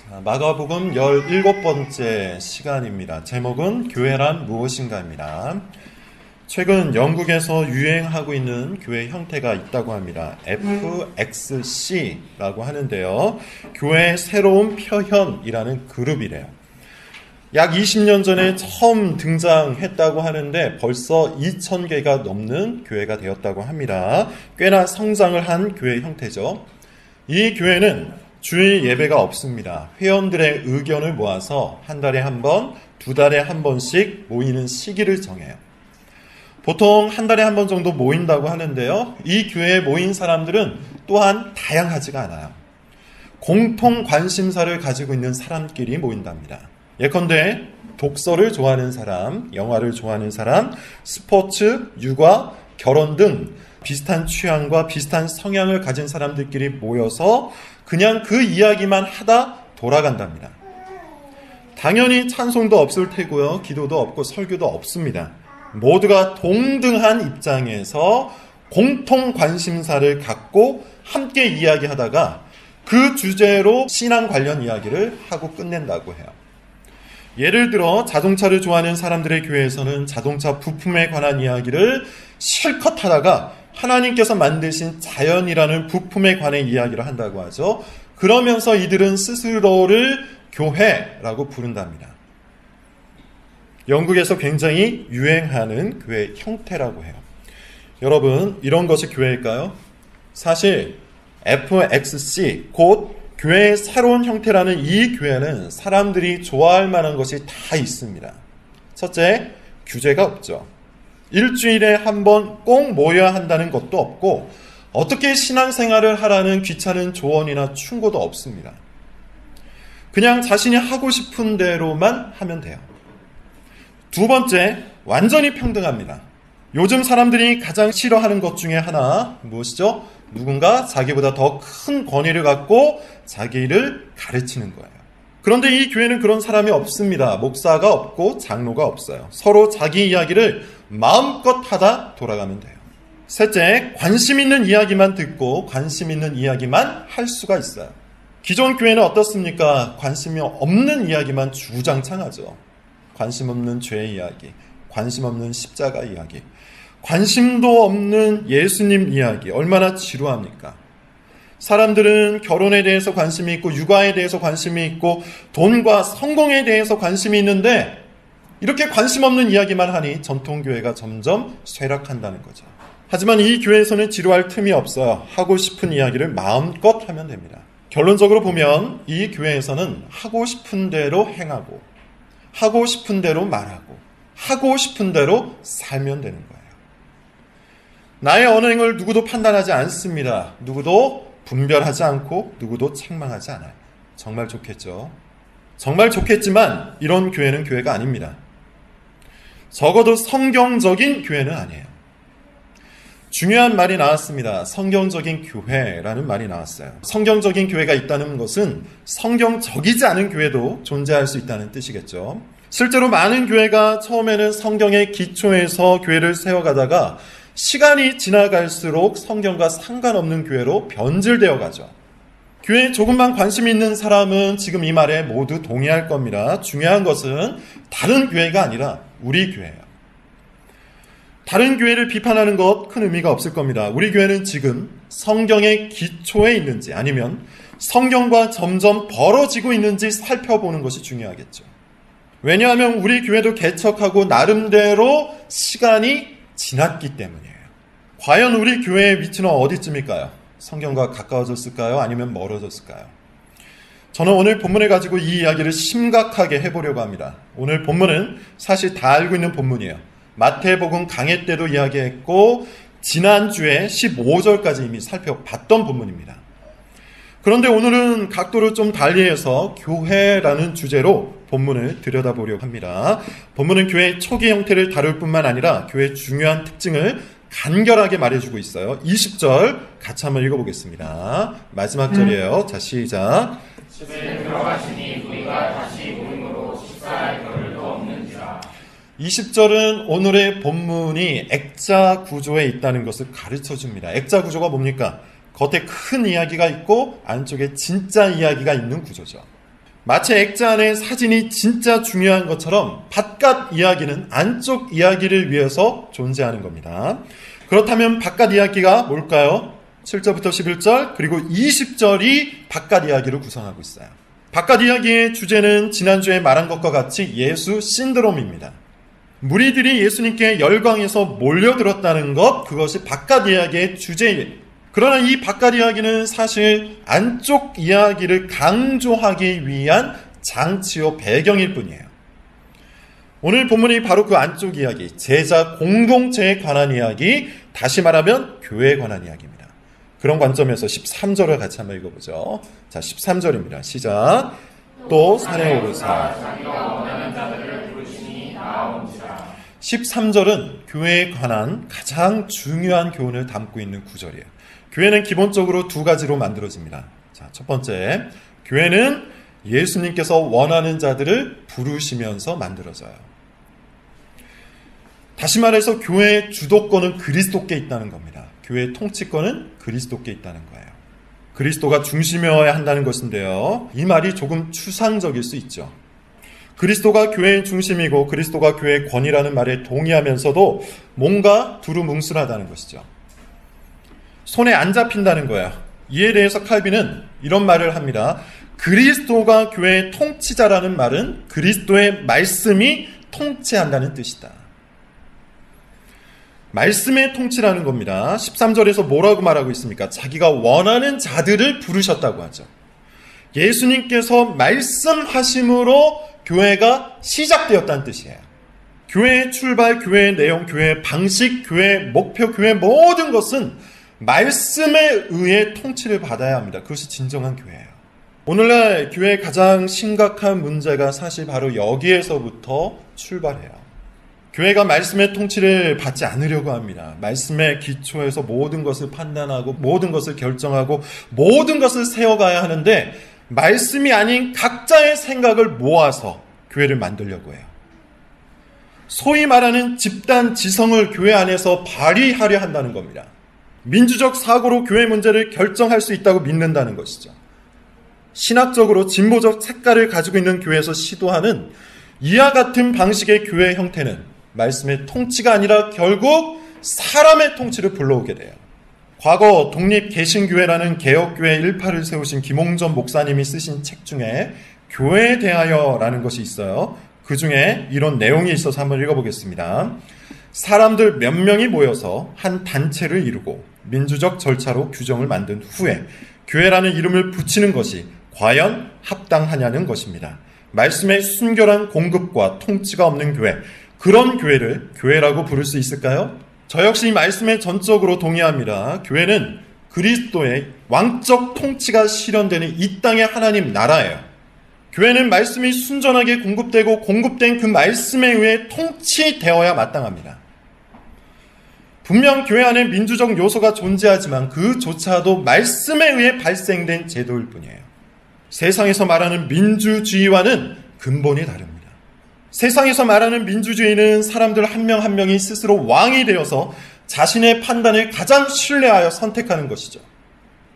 마가복음 17번째 시간입니다. 제목은 교회란 무엇인가입니다. 최근 영국에서 유행하고 있는 교회 형태가 있다고 합니다. FXC라고 하는데요. 교회의 새로운 표현이라는 그룹이래요. 약 20년 전에 처음 등장했다고 하는데 벌써 2,000개가 넘는 교회가 되었다고 합니다. 꽤나 성장을 한 교회 형태죠. 이 교회는 주일 예배가 없습니다. 회원들의 의견을 모아서 한 달에 한 번, 두 달에 한 번씩 모이는 시기를 정해요. 보통 한 달에 한 번 정도 모인다고 하는데요. 이 교회에 모인 사람들은 또한 다양하지가 않아요. 공통 관심사를 가지고 있는 사람끼리 모인답니다. 예컨대 독서를 좋아하는 사람, 영화를 좋아하는 사람, 스포츠, 육아, 결혼 등 비슷한 취향과 비슷한 성향을 가진 사람들끼리 모여서 그냥 그 이야기만 하다 돌아간답니다. 당연히 찬송도 없을 테고요. 기도도 없고 설교도 없습니다. 모두가 동등한 입장에서 공통 관심사를 갖고 함께 이야기하다가 그 주제로 신앙 관련 이야기를 하고 끝낸다고 해요. 예를 들어 자동차를 좋아하는 사람들의 교회에서는 자동차 부품에 관한 이야기를 실컷 하다가 하나님께서 만드신 자연이라는 부품에 관해 이야기를 한다고 하죠. 그러면서 이들은 스스로를 교회라고 부른답니다. 영국에서 굉장히 유행하는 교회 형태라고 해요. 여러분, 이런 것이 교회일까요? 사실 FXC, 곧 교회의 새로운 형태라는 이 교회는 사람들이 좋아할 만한 것이 다 있습니다. 첫째, 규제가 없죠. 일주일에 한 번 꼭 모여야 한다는 것도 없고 어떻게 신앙생활을 하라는 귀찮은 조언이나 충고도 없습니다. 그냥 자신이 하고 싶은 대로만 하면 돼요. 두 번째, 완전히 평등합니다. 요즘 사람들이 가장 싫어하는 것 중에 하나 무엇이죠? 누군가 자기보다 더 큰 권위를 갖고 자기 일을 가르치는 거예요. 그런데 이 교회는 그런 사람이 없습니다. 목사가 없고 장로가 없어요. 서로 자기 이야기를 마음껏 하다 돌아가면 돼요. 셋째, 관심 있는 이야기만 듣고 관심 있는 이야기만 할 수가 있어요. 기존 교회는 어떻습니까? 관심이 없는 이야기만 주구장창 하죠. 관심 없는 죄의 이야기, 관심 없는 십자가 이야기, 관심도 없는 예수님 이야기, 얼마나 지루합니까? 사람들은 결혼에 대해서 관심이 있고 육아에 대해서 관심이 있고 돈과 성공에 대해서 관심이 있는데 이렇게 관심 없는 이야기만 하니 전통교회가 점점 쇠락한다는 거죠. 하지만 이 교회에서는 지루할 틈이 없어요. 하고 싶은 이야기를 마음껏 하면 됩니다. 결론적으로 보면 이 교회에서는 하고 싶은 대로 행하고 하고 싶은 대로 말하고 하고 싶은 대로 살면 되는 거예요. 나의 언행을 누구도 판단하지 않습니다. 누구도 분별하지 않고 누구도 책망하지 않아요. 정말 좋겠죠. 정말 좋겠지만 이런 교회는 교회가 아닙니다. 적어도 성경적인 교회는 아니에요. 중요한 말이 나왔습니다. 성경적인 교회라는 말이 나왔어요. 성경적인 교회가 있다는 것은 성경적이지 않은 교회도 존재할 수 있다는 뜻이겠죠. 실제로 많은 교회가 처음에는 성경의 기초에서 교회를 세워가다가 시간이 지나갈수록 성경과 상관없는 교회로 변질되어 가죠. 교회에 조금만 관심 있는 사람은 지금 이 말에 모두 동의할 겁니다. 중요한 것은 다른 교회가 아니라 우리 교회예요. 다른 교회를 비판하는 것 큰 의미가 없을 겁니다. 우리 교회는 지금 성경의 기초에 있는지 아니면 성경과 점점 벌어지고 있는지 살펴보는 것이 중요하겠죠. 왜냐하면 우리 교회도 개척하고 나름대로 시간이 지났기 때문이에요. 과연 우리 교회의 위치는 어디쯤일까요? 성경과 가까워졌을까요? 아니면 멀어졌을까요? 저는 오늘 본문을 가지고 이 이야기를 심각하게 해보려고 합니다. 오늘 본문은 사실 다 알고 있는 본문이에요. 마태복음 강해 때도 이야기했고 지난주에 15절까지 이미 살펴봤던 본문입니다. 그런데 오늘은 각도를 좀 달리해서 교회라는 주제로 본문을 들여다보려고 합니다. 본문은 교회의 초기 형태를 다룰 뿐만 아니라 교회의 중요한 특징을 간결하게 말해주고 있어요. 20절 같이 한번 읽어보겠습니다. 마지막 절이에요. 자, 시작. 집에 들어가시니 우리가 다시 모임으로 식사할 겨를도 없는지라. 20절은 오늘의 본문이 액자 구조에 있다는 것을 가르쳐줍니다. 액자 구조가 뭡니까? 겉에 큰 이야기가 있고 안쪽에 진짜 이야기가 있는 구조죠. 마치 액자 안에 사진이 진짜 중요한 것처럼 바깥 이야기는 안쪽 이야기를 위해서 존재하는 겁니다. 그렇다면 바깥 이야기가 뭘까요? 7절부터 11절 그리고 20절이 바깥 이야기를 구성하고 있어요. 바깥 이야기의 주제는 지난주에 말한 것과 같이 예수 신드롬입니다. 무리들이 예수님께 열광해서 몰려들었다는 것, 그것이 바깥 이야기의 주제예요. 그러나 이 바깥 이야기는 사실 안쪽 이야기를 강조하기 위한 장치요 배경일 뿐이에요. 오늘 본문이 바로 그 안쪽 이야기, 제자 공동체에 관한 이야기, 다시 말하면 교회에 관한 이야기입니다. 그런 관점에서 13절을 같이 한번 읽어보죠. 자, 13절입니다. 시작. 또 산에 오르사 13절은 교회에 관한 가장 중요한 교훈을 담고 있는 구절이에요. 교회는 기본적으로 두 가지로 만들어집니다. 자, 첫 번째, 교회는 예수님께서 원하는 자들을 부르시면서 만들어져요. 다시 말해서 교회의 주도권은 그리스도께 있다는 겁니다. 교회의 통치권은 그리스도께 있다는 거예요. 그리스도가 중심이어야 한다는 것인데요. 이 말이 조금 추상적일 수 있죠. 그리스도가 교회의 중심이고 그리스도가 교회의 권위라는 말에 동의하면서도 뭔가 두루뭉술하다는 것이죠. 손에 안 잡힌다는 거야. 이에 대해서 칼빈은 이런 말을 합니다. 그리스도가 교회의 통치자라는 말은 그리스도의 말씀이 통치한다는 뜻이다. 말씀의 통치라는 겁니다. 13절에서 뭐라고 말하고 있습니까? 자기가 원하는 자들을 부르셨다고 하죠. 예수님께서 말씀하심으로 교회가 시작되었다는 뜻이에요. 교회의 출발, 교회의 내용, 교회의 방식, 교회의 목표, 교회의 모든 것은 말씀에 의해 통치를 받아야 합니다. 그것이 진정한 교회예요. 오늘날 교회의 가장 심각한 문제가 사실 바로 여기에서부터 출발해요. 교회가 말씀의 통치를 받지 않으려고 합니다. 말씀의 기초에서 모든 것을 판단하고 모든 것을 결정하고 모든 것을 세워가야 하는데 말씀이 아닌 각자의 생각을 모아서 교회를 만들려고 해요. 소위 말하는 집단 지성을 교회 안에서 발휘하려 한다는 겁니다. 민주적 사고로 교회 문제를 결정할 수 있다고 믿는다는 것이죠. 신학적으로 진보적 색깔을 가지고 있는 교회에서 시도하는 이와 같은 방식의 교회 형태는 말씀의 통치가 아니라 결국 사람의 통치를 불러오게 돼요. 과거 독립개신교회라는 개혁교회 일파를 세우신 김홍전 목사님이 쓰신 책 중에 교회에 대하여라는 것이 있어요. 그 중에 이런 내용이 있어서 한번 읽어보겠습니다. 사람들 몇 명이 모여서 한 단체를 이루고 민주적 절차로 규정을 만든 후에 교회라는 이름을 붙이는 것이 과연 합당하냐는 것입니다. 말씀의 순결한 공급과 통치가 없는 교회, 그런 교회를 교회라고 부를 수 있을까요? 저 역시 이 말씀에 전적으로 동의합니다. 교회는 그리스도의 왕적 통치가 실현되는 이 땅의 하나님 나라예요. 교회는 말씀이 순전하게 공급되고 공급된 그 말씀에 의해 통치되어야 마땅합니다. 분명 교회 안에 민주적 요소가 존재하지만 그조차도 말씀에 의해 발생된 제도일 뿐이에요. 세상에서 말하는 민주주의와는 근본이 다릅니다. 세상에서 말하는 민주주의는 사람들 한 명 한 명이 스스로 왕이 되어서 자신의 판단을 가장 신뢰하여 선택하는 것이죠.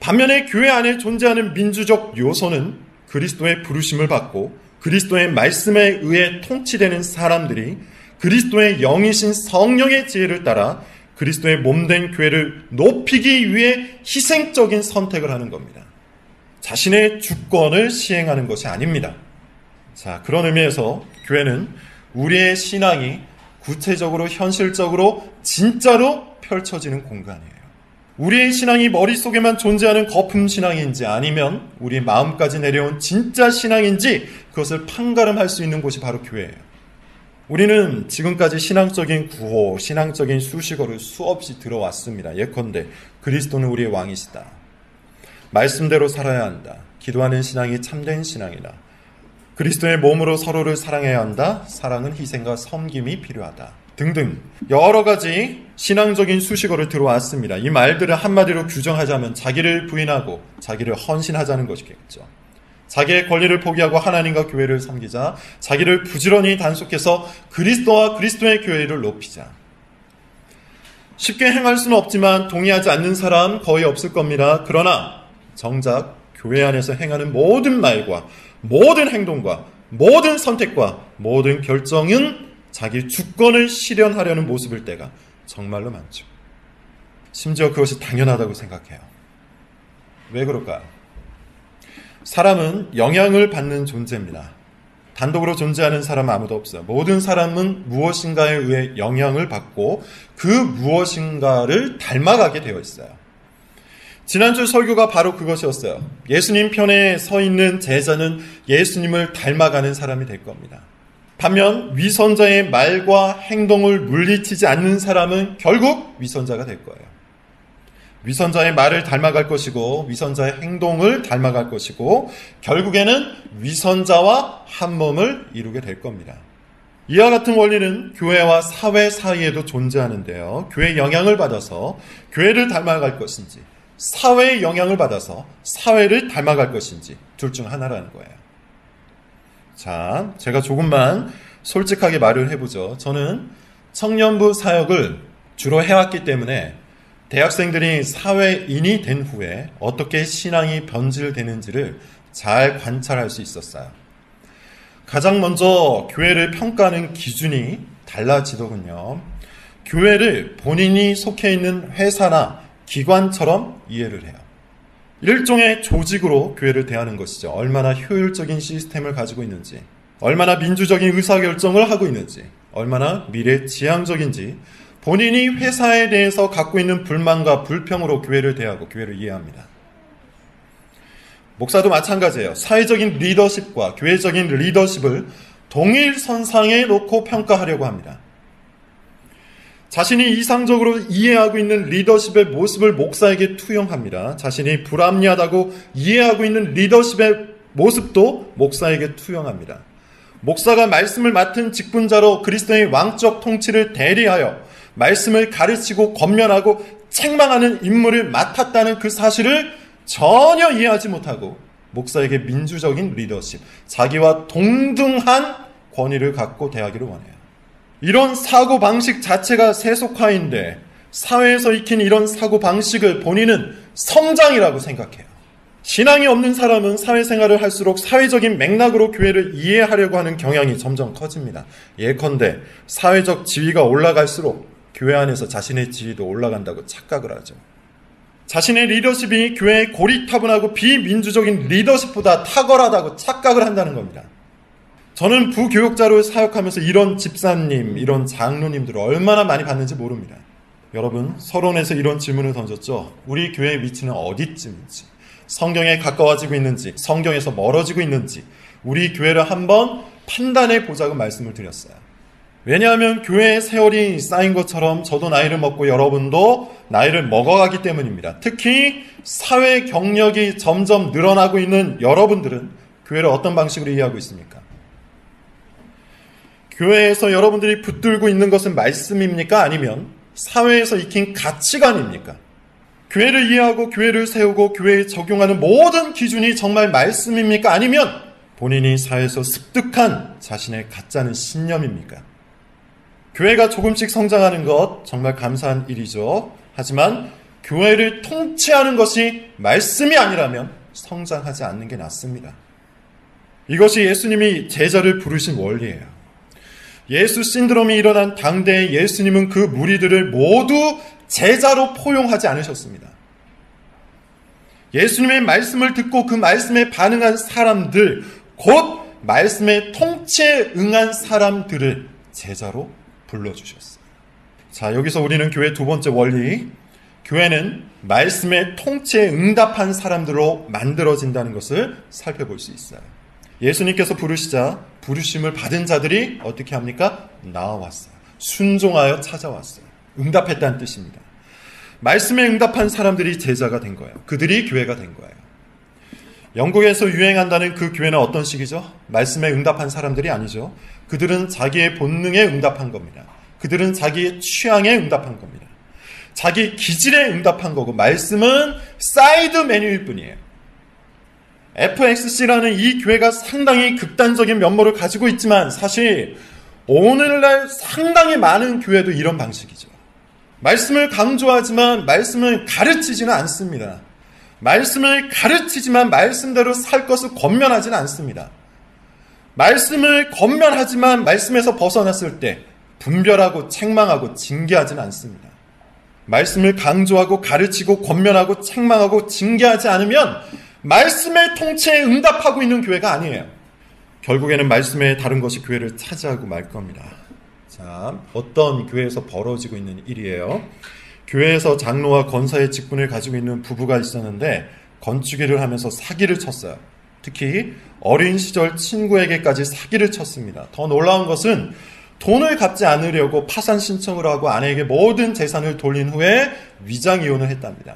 반면에 교회 안에 존재하는 민주적 요소는 그리스도의 부르심을 받고 그리스도의 말씀에 의해 통치되는 사람들이 그리스도의 영이신 성령의 지혜를 따라 그리스도의 몸된 교회를 높이기 위해 희생적인 선택을 하는 겁니다. 자신의 주권을 시행하는 것이 아닙니다. 자, 그런 의미에서 교회는 우리의 신앙이 구체적으로 현실적으로 진짜로 펼쳐지는 공간이에요. 우리의 신앙이 머릿속에만 존재하는 거품 신앙인지 아니면 우리 마음까지 내려온 진짜 신앙인지 그것을 판가름할 수 있는 곳이 바로 교회예요. 우리는 지금까지 신앙적인 구호, 신앙적인 수식어를 수없이 들어왔습니다. 예컨대 그리스도는 우리의 왕이시다. 말씀대로 살아야 한다. 기도하는 신앙이 참된 신앙이다. 그리스도의 몸으로 서로를 사랑해야 한다. 사랑은 희생과 섬김이 필요하다. 등등 여러 가지 신앙적인 수식어를 들어왔습니다. 이 말들을 한마디로 규정하자면 자기를 부인하고 자기를 헌신하자는 것이겠죠. 자기의 권리를 포기하고 하나님과 교회를 섬기자. 자기를 부지런히 단속해서 그리스도와 그리스도의 교회를 높이자. 쉽게 행할 수는 없지만 동의하지 않는 사람 거의 없을 겁니다. 그러나 정작 교회 안에서 행하는 모든 말과 모든 행동과 모든 선택과 모든 결정은 자기 주권을 실현하려는 모습일 때가 정말로 많죠. 심지어 그것이 당연하다고 생각해요. 왜 그럴까요? 사람은 영향을 받는 존재입니다. 단독으로 존재하는 사람은 아무도 없어요. 모든 사람은 무엇인가에 의해 영향을 받고 그 무엇인가를 닮아가게 되어 있어요. 지난주 설교가 바로 그것이었어요. 예수님 편에 서 있는 제자는 예수님을 닮아가는 사람이 될 겁니다. 반면 위선자의 말과 행동을 물리치지 않는 사람은 결국 위선자가 될 거예요. 위선자의 말을 닮아갈 것이고 위선자의 행동을 닮아갈 것이고 결국에는 위선자와 한 몸을 이루게 될 겁니다. 이와 같은 원리는 교회와 사회 사이에도 존재하는데요. 교회의 영향을 받아서 교회를 닮아갈 것인지 사회의 영향을 받아서 사회를 닮아갈 것인지 둘 중 하나라는 거예요. 자, 제가 조금만 솔직하게 말을 해보죠. 저는 청년부 사역을 주로 해왔기 때문에 대학생들이 사회인이 된 후에 어떻게 신앙이 변질되는지를 잘 관찰할 수 있었어요. 가장 먼저 교회를 평가하는 기준이 달라지더군요. 교회를 본인이 속해 있는 회사나 기관처럼 이해를 해요. 일종의 조직으로 교회를 대하는 것이죠. 얼마나 효율적인 시스템을 가지고 있는지, 얼마나 민주적인 의사결정을 하고 있는지, 얼마나 미래지향적인지 본인이 회사에 대해서 갖고 있는 불만과 불평으로 교회를 대하고 교회를 이해합니다. 목사도 마찬가지예요. 사회적인 리더십과 교회적인 리더십을 동일선상에 놓고 평가하려고 합니다. 자신이 이상적으로 이해하고 있는 리더십의 모습을 목사에게 투영합니다. 자신이 불합리하다고 이해하고 있는 리더십의 모습도 목사에게 투영합니다. 목사가 말씀을 맡은 직분자로 그리스도의 왕적 통치를 대리하여 말씀을 가르치고 권면하고 책망하는 임무를 맡았다는 그 사실을 전혀 이해하지 못하고 목사에게 민주적인 리더십, 자기와 동등한 권위를 갖고 대하기를 원해요. 이런 사고방식 자체가 세속화인데 사회에서 익힌 이런 사고방식을 본인은 성장이라고 생각해요. 신앙이 없는 사람은 사회생활을 할수록 사회적인 맥락으로 교회를 이해하려고 하는 경향이 점점 커집니다. 예컨대 사회적 지위가 올라갈수록 교회 안에서 자신의 지위도 올라간다고 착각을 하죠. 자신의 리더십이 교회의 고리타분하고 비민주적인 리더십보다 탁월하다고 착각을 한다는 겁니다. 저는 부교육자로 사역하면서 이런 집사님, 이런 장로님들을 얼마나 많이 봤는지 모릅니다. 여러분, 서론에서 이런 질문을 던졌죠. 우리 교회의 위치는 어디쯤인지, 성경에 가까워지고 있는지, 성경에서 멀어지고 있는지 우리 교회를 한번 판단해 보자고 말씀을 드렸어요. 왜냐하면 교회의 세월이 쌓인 것처럼 저도 나이를 먹고 여러분도 나이를 먹어가기 때문입니다. 특히 사회 경력이 점점 늘어나고 있는 여러분들은 교회를 어떤 방식으로 이해하고 있습니까? 교회에서 여러분들이 붙들고 있는 것은 말씀입니까? 아니면 사회에서 익힌 가치관입니까? 교회를 이해하고 교회를 세우고 교회에 적용하는 모든 기준이 정말 말씀입니까? 아니면 본인이 사회에서 습득한 자신의 가짜는 신념입니까? 교회가 조금씩 성장하는 것 정말 감사한 일이죠. 하지만 교회를 통치하는 것이 말씀이 아니라면 성장하지 않는 게 낫습니다. 이것이 예수님이 제자를 부르신 원리예요. 예수 신드롬이 일어난 당대의 예수님은 그 무리들을 모두 제자로 포용하지 않으셨습니다. 예수님의 말씀을 듣고 그 말씀에 반응한 사람들, 곧 말씀의 통치에 응한 사람들을 제자로 불러주셨어요. 자, 여기서 우리는 교회 두 번째 원리, 교회는 말씀의 통치에 응답한 사람들로 만들어진다는 것을 살펴볼 수 있어요. 예수님께서 부르시자 부르심을 받은 자들이 어떻게 합니까? 나와왔어요. 순종하여 찾아왔어요. 응답했다는 뜻입니다. 말씀에 응답한 사람들이 제자가 된 거예요. 그들이 교회가 된 거예요. 영국에서 유행한다는 그 교회는 어떤 식이죠? 말씀에 응답한 사람들이 아니죠. 그들은 자기의 본능에 응답한 겁니다. 그들은 자기의 취향에 응답한 겁니다. 자기 기질에 응답한 거고 말씀은 사이드 메뉴일 뿐이에요. FXC라는 이 교회가 상당히 극단적인 면모를 가지고 있지만 사실 오늘날 상당히 많은 교회도 이런 방식이죠. 말씀을 강조하지만 말씀을 가르치지는 않습니다. 말씀을 가르치지만 말씀대로 살 것을 권면하지는 않습니다. 말씀을 권면하지만 말씀에서 벗어났을 때 분별하고 책망하고 징계하지는 않습니다. 말씀을 강조하고 가르치고 권면하고 책망하고 징계하지 않으면 말씀의 통치에 응답하고 있는 교회가 아니에요. 결국에는 말씀에 다른 것이 교회를 차지하고 말 겁니다. 자, 어떤 교회에서 벌어지고 있는 일이에요. 교회에서 장로와 권사의 직분을 가지고 있는 부부가 있었는데 건축일을 하면서 사기를 쳤어요. 특히 어린 시절 친구에게까지 사기를 쳤습니다. 더 놀라운 것은 돈을 갚지 않으려고 파산 신청을 하고 아내에게 모든 재산을 돌린 후에 위장이혼을 했답니다.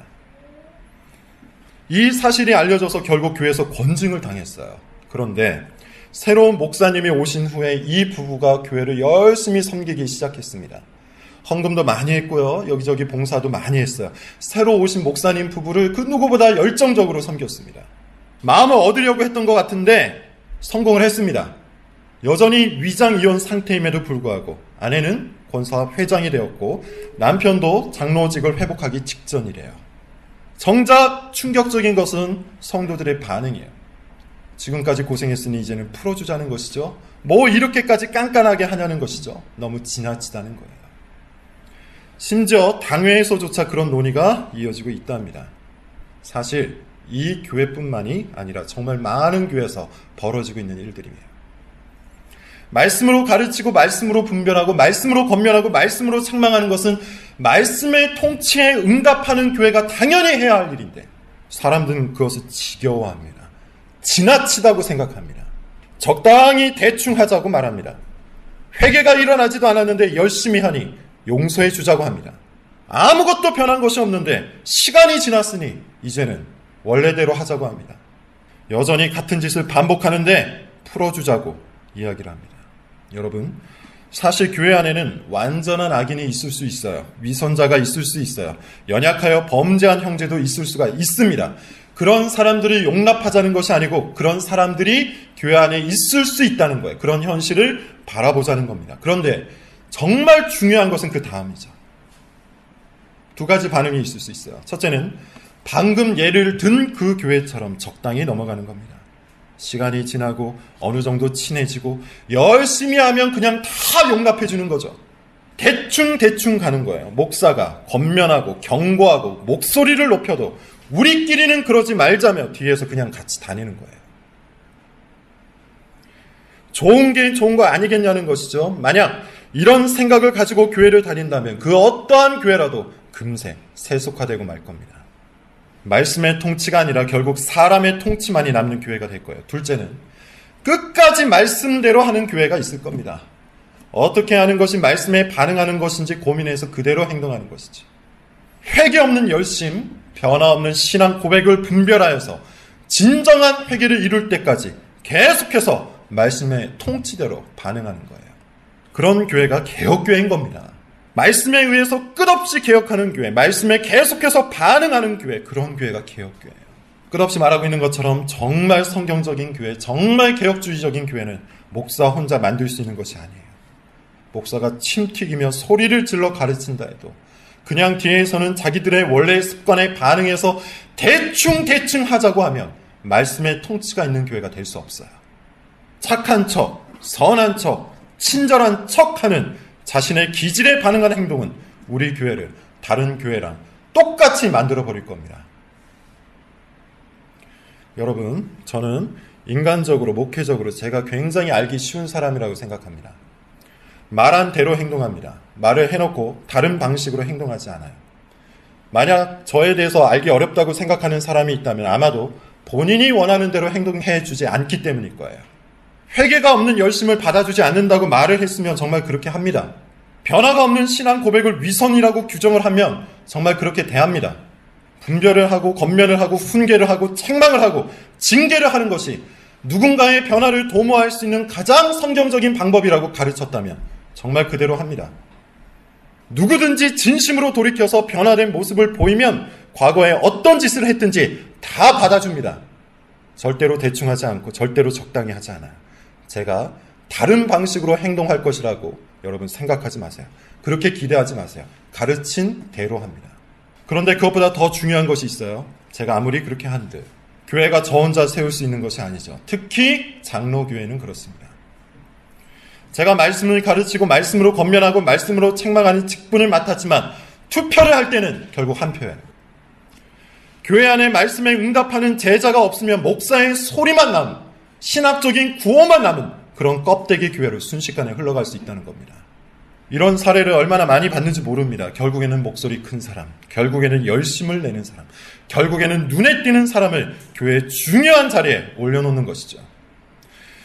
이 사실이 알려져서 결국 교회에서 권징을 당했어요. 그런데 새로운 목사님이 오신 후에 이 부부가 교회를 열심히 섬기기 시작했습니다. 헌금도 많이 했고요. 여기저기 봉사도 많이 했어요. 새로 오신 목사님 부부를 그 누구보다 열정적으로 섬겼습니다. 마음을 얻으려고 했던 것 같은데 성공을 했습니다. 여전히 위장이혼 상태임에도 불구하고 아내는 권사 회장이 되었고 남편도 장로직을 회복하기 직전이래요. 정작 충격적인 것은 성도들의 반응이에요. 지금까지 고생했으니 이제는 풀어주자는 것이죠. 뭐 이렇게까지 깐깐하게 하냐는 것이죠. 너무 지나치다는 거예요. 심지어 당회에서조차 그런 논의가 이어지고 있답니다. 사실 이 교회뿐만이 아니라 정말 많은 교회에서 벌어지고 있는 일들이에요. 말씀으로 가르치고 말씀으로 분별하고 말씀으로 권면하고 말씀으로 책망하는 것은 말씀의 통치에 응답하는 교회가 당연히 해야 할 일인데 사람들은 그것을 지겨워합니다. 지나치다고 생각합니다. 적당히 대충 하자고 말합니다. 회개가 일어나지도 않았는데 열심히 하니 용서해 주자고 합니다. 아무것도 변한 것이 없는데 시간이 지났으니 이제는 원래대로 하자고 합니다. 여전히 같은 짓을 반복하는데 풀어주자고 이야기를 합니다. 여러분, 사실 교회 안에는 완전한 악인이 있을 수 있어요. 위선자가 있을 수 있어요. 연약하여 범죄한 형제도 있을 수가 있습니다. 그런 사람들을 용납하자는 것이 아니고 그런 사람들이 교회 안에 있을 수 있다는 거예요. 그런 현실을 바라보자는 겁니다. 그런데 정말 중요한 것은 그 다음이죠. 두 가지 반응이 있을 수 있어요. 첫째는 방금 예를 든 그 교회처럼 적당히 넘어가는 겁니다. 시간이 지나고 어느 정도 친해지고 열심히 하면 그냥 다 용납해 주는 거죠. 대충 가는 거예요. 목사가 권면하고 경고하고 목소리를 높여도 우리끼리는 그러지 말자며 뒤에서 그냥 같이 다니는 거예요. 좋은 게 좋은 거 아니겠냐는 것이죠. 만약 이런 생각을 가지고 교회를 다닌다면 그 어떠한 교회라도 금세 세속화되고 말 겁니다. 말씀의 통치가 아니라 결국 사람의 통치만이 남는 교회가 될 거예요. 둘째는 끝까지 말씀대로 하는 교회가 있을 겁니다. 어떻게 하는 것이 말씀에 반응하는 것인지 고민해서 그대로 행동하는 것이지. 회개 없는 열심, 변화 없는 신앙 고백을 분별하여서 진정한 회개를 이룰 때까지 계속해서 말씀의 통치대로 반응하는 거예요. 그런 교회가 개혁교회인 겁니다. 말씀에 의해서 끝없이 개혁하는 교회, 말씀에 계속해서 반응하는 교회, 그런 교회가 개혁교회예요. 끝없이 말하고 있는 것처럼 정말 성경적인 교회, 정말 개혁주의적인 교회는 목사 혼자 만들 수 있는 것이 아니에요. 목사가 침 튀기며 소리를 질러 가르친다 해도 그냥 뒤에서는 자기들의 원래 습관에 반응해서 대충 하자고 하면 말씀의 통치가 있는 교회가 될 수 없어요. 착한 척, 선한 척, 친절한 척하는 자신의 기질에 반응하는 행동은 우리 교회를 다른 교회랑 똑같이 만들어버릴 겁니다. 여러분, 저는 인간적으로, 목회적으로 제가 굉장히 알기 쉬운 사람이라고 생각합니다. 말한 대로 행동합니다. 말을 해놓고 다른 방식으로 행동하지 않아요. 만약 저에 대해서 알기 어렵다고 생각하는 사람이 있다면 아마도 본인이 원하는 대로 행동해 주지 않기 때문일 거예요. 회개가 없는 열심을 받아주지 않는다고 말을 했으면 정말 그렇게 합니다. 변화가 없는 신앙 고백을 위선이라고 규정을 하면 정말 그렇게 대합니다. 분별을 하고 권면을 하고 훈계를 하고 책망을 하고 징계를 하는 것이 누군가의 변화를 도모할 수 있는 가장 성경적인 방법이라고 가르쳤다면 정말 그대로 합니다. 누구든지 진심으로 돌이켜서 변화된 모습을 보이면 과거에 어떤 짓을 했든지 다 받아줍니다. 절대로 대충하지 않고 절대로 적당히 하지 않아요. 제가 다른 방식으로 행동할 것이라고 여러분 생각하지 마세요. 그렇게 기대하지 마세요. 가르친 대로 합니다. 그런데 그것보다 더 중요한 것이 있어요. 제가 아무리 그렇게 한들 교회가 저 혼자 세울 수 있는 것이 아니죠. 특히 장로교회는 그렇습니다. 제가 말씀을 가르치고 말씀으로 권면하고 말씀으로 책망하는 직분을 맡았지만 투표를 할 때는 결국 한 표예요. 교회 안에 말씀에 응답하는 제자가 없으면 목사의 소리만 남은, 신학적인 구호만 남은 그런 껍데기 교회로 순식간에 흘러갈 수 있다는 겁니다. 이런 사례를 얼마나 많이 봤는지 모릅니다. 결국에는 목소리 큰 사람, 결국에는 열심을 내는 사람, 결국에는 눈에 띄는 사람을 교회의 중요한 자리에 올려놓는 것이죠.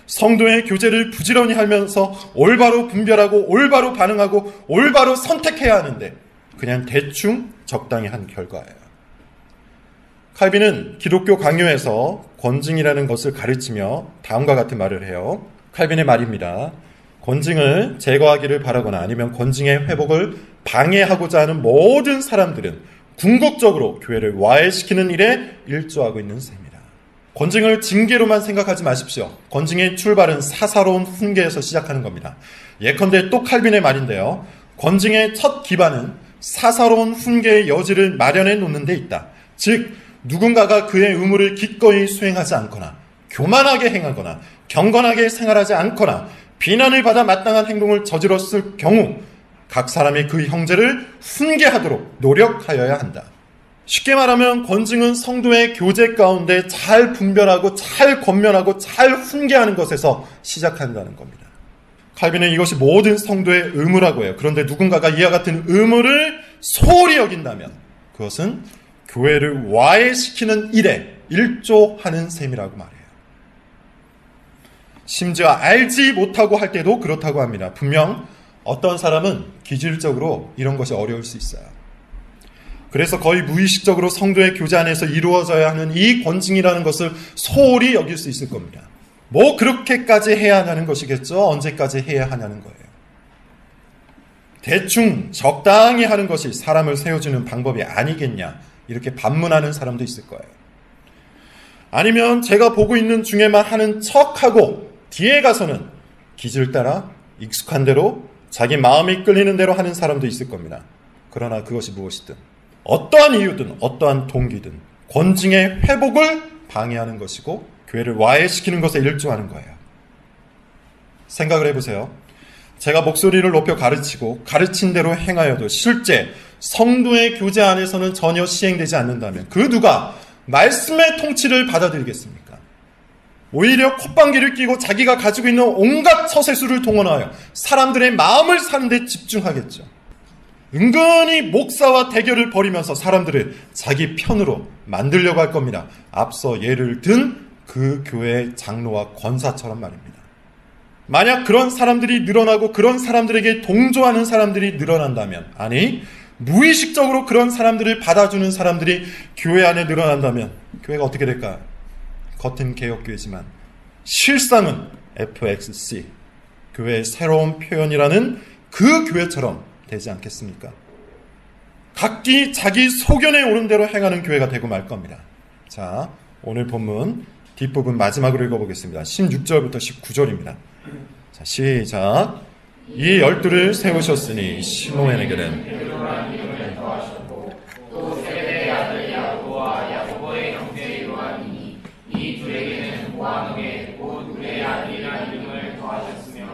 성도의 교제를 부지런히 하면서 올바로 분별하고 올바로 반응하고 올바로 선택해야 하는데 그냥 대충 적당히 한 결과예요. 칼빈은 기독교 강요에서 권징이라는 것을 가르치며 다음과 같은 말을 해요. 칼빈의 말입니다. 권징을 제거하기를 바라거나 아니면 권징의 회복을 방해하고자 하는 모든 사람들은 궁극적으로 교회를 와해시키는 일에 일조하고 있는 셈입니다. 권징을 징계로만 생각하지 마십시오. 권징의 출발은 사사로운 훈계에서 시작하는 겁니다. 예컨대 또 칼빈의 말인데요. 권징의 첫 기반은 사사로운 훈계의 여지를 마련해 놓는 데 있다. 즉 누군가가 그의 의무를 기꺼이 수행하지 않거나 교만하게 행하거나 경건하게 생활하지 않거나 비난을 받아 마땅한 행동을 저질렀을 경우 각 사람이 그 형제를 훈계하도록 노력하여야 한다. 쉽게 말하면 권징은 성도의 교제 가운데 잘 분별하고 잘 권면하고 잘 훈계하는 것에서 시작한다는 겁니다. 칼빈은 이것이 모든 성도의 의무라고 해요. 그런데 누군가가 이와 같은 의무를 소홀히 여긴다면 그것은 교회를 와해시키는 일에 일조하는 셈이라고 말해요. 심지어 알지 못하고 할 때도 그렇다고 합니다. 분명 어떤 사람은 기질적으로 이런 것이 어려울 수 있어요. 그래서 거의 무의식적으로 성도의 교제 안에서 이루어져야 하는 이 권징이라는 것을 소홀히 여길 수 있을 겁니다. 뭐 그렇게까지 해야 하냐는 것이겠죠. 언제까지 해야 하냐는 거예요. 대충 적당히 하는 것이 사람을 세워주는 방법이 아니겠냐 이렇게 반문하는 사람도 있을 거예요. 아니면 제가 보고 있는 중에만 하는 척하고 뒤에 가서는 기질 따라 익숙한 대로 자기 마음이 끌리는 대로 하는 사람도 있을 겁니다. 그러나 그것이 무엇이든 어떠한 이유든 어떠한 동기든 권징의 회복을 방해하는 것이고 교회를 와해시키는 것에 일조하는 거예요. 생각을 해보세요. 제가 목소리를 높여 가르치고 가르친 대로 행하여도 실제 성도의 교제 안에서는 전혀 시행되지 않는다면 그 누가 말씀의 통치를 받아들이겠습니까? 오히려 콧방귀를 끼고 자기가 가지고 있는 온갖 처세술을 동원하여 사람들의 마음을 사는 데 집중하겠죠. 은근히 목사와 대결을 벌이면서 사람들을 자기 편으로 만들려고 할 겁니다. 앞서 예를 든 그 교회의 장로와 권사처럼 말입니다. 만약 그런 사람들이 늘어나고 그런 사람들에게 동조하는 사람들이 늘어난다면, 아니 무의식적으로 그런 사람들을 받아주는 사람들이 교회 안에 늘어난다면 교회가 어떻게 될까요? 겉은 개혁교회지만 실상은 FXC, 교회의 새로운 표현이라는 그 교회처럼 되지 않겠습니까? 각기 자기 소견에 오른 대로 행하는 교회가 되고 말 겁니다. 자, 오늘 본문 뒷부분 마지막으로 읽어보겠습니다. 16절부터 19절입니다. 자, 시작. 이 12를 세우셨으니 시므온에게는 또 세베대의 아들 야고보와 야고보의 형제 요한이니 이 둘에게는 보아노게 곧 우리의 아들이라는 이름을 더하셨으며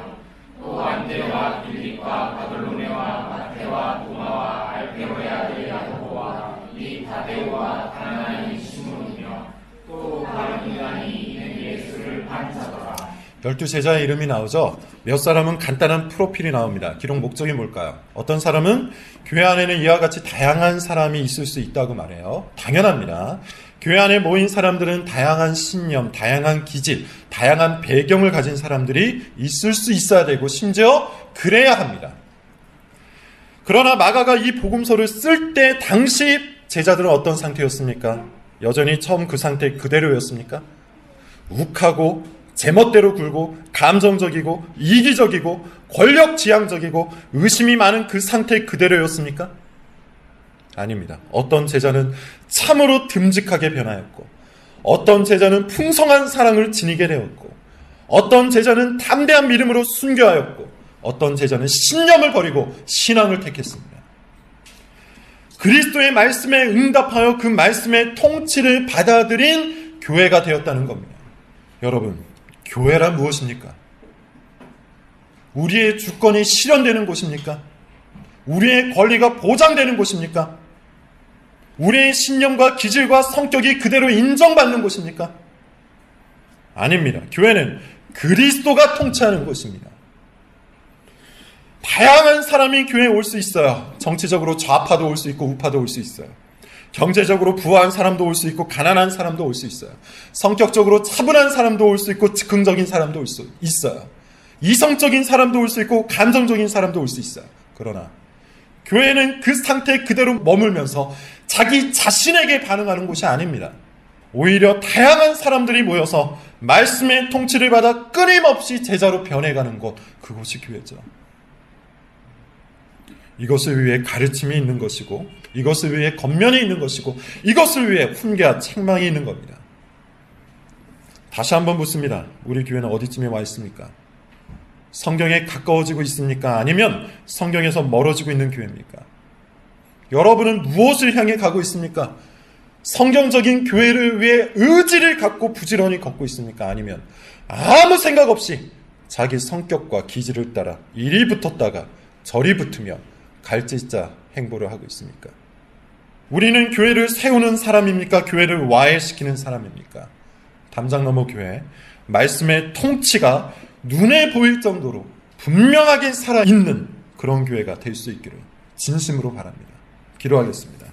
또 안드레와 빌립과 바돌로메와 마테와 도마와 알페오의 아들 야고보와 이 다데오와 가나나인 시몬이며 또 다른 인간이 이는 예수를 반자더라. 12제자의 이름이 나오죠. 몇 사람은 간단한 프로필이 나옵니다. 기록 목적이 뭘까요? 어떤 사람은 교회 안에는 이와 같이 다양한 사람이 있을 수 있다고 말해요. 당연합니다. 교회 안에 모인 사람들은 다양한 신념, 다양한 기질, 다양한 배경을 가진 사람들이 있을 수 있어야 되고 심지어 그래야 합니다. 그러나 마가가 이 복음서를 쓸 때 당시 제자들은 어떤 상태였습니까? 여전히 처음 그 상태 그대로였습니까? 욱하고 제멋대로 굴고 감정적이고 이기적이고 권력지향적이고 의심이 많은 그 상태 그대로였습니까? 아닙니다. 어떤 제자는 참으로 듬직하게 변하였고 어떤 제자는 풍성한 사랑을 지니게 되었고 어떤 제자는 담대한 믿음으로 순교하였고 어떤 제자는 신념을 버리고 신앙을 택했습니다. 그리스도의 말씀에 응답하여 그 말씀의 통치를 받아들인 교회가 되었다는 겁니다. 여러분, 교회란 무엇입니까? 우리의 주권이 실현되는 곳입니까? 우리의 권리가 보장되는 곳입니까? 우리의 신념과 기질과 성격이 그대로 인정받는 곳입니까? 아닙니다. 교회는 그리스도가 통치하는 곳입니다. 다양한 사람이 교회에 올 수 있어요. 정치적으로 좌파도 올 수 있고 우파도 올 수 있어요. 경제적으로 부유한 사람도 올 수 있고 가난한 사람도 올 수 있어요. 성격적으로 차분한 사람도 올 수 있고 즉흥적인 사람도 올 수 있어요. 이성적인 사람도 올 수 있고 감정적인 사람도 올 수 있어요. 그러나 교회는 그 상태 그대로 머물면서 자기 자신에게 반응하는 곳이 아닙니다. 오히려 다양한 사람들이 모여서 말씀의 통치를 받아 끊임없이 제자로 변해가는 곳, 그곳이 교회죠. 이것을 위해 가르침이 있는 것이고, 이것을 위해 겉면이 있는 것이고, 이것을 위해 훈계와 책망이 있는 겁니다. 다시 한번 묻습니다. 우리 교회는 어디쯤에 와 있습니까? 성경에 가까워지고 있습니까? 아니면 성경에서 멀어지고 있는 교회입니까? 여러분은 무엇을 향해 가고 있습니까? 성경적인 교회를 위해 의지를 갖고 부지런히 걷고 있습니까? 아니면 아무 생각 없이 자기 성격과 기질을 따라 이리 붙었다가 저리 붙으며 갈짓자 행보를 하고 있습니까? 우리는 교회를 세우는 사람입니까? 교회를 와해시키는 사람입니까? 담장너머 교회, 말씀의 통치가 눈에 보일 정도로 분명하게 살아있는 그런 교회가 될 수 있기를 진심으로 바랍니다. 기도하겠습니다.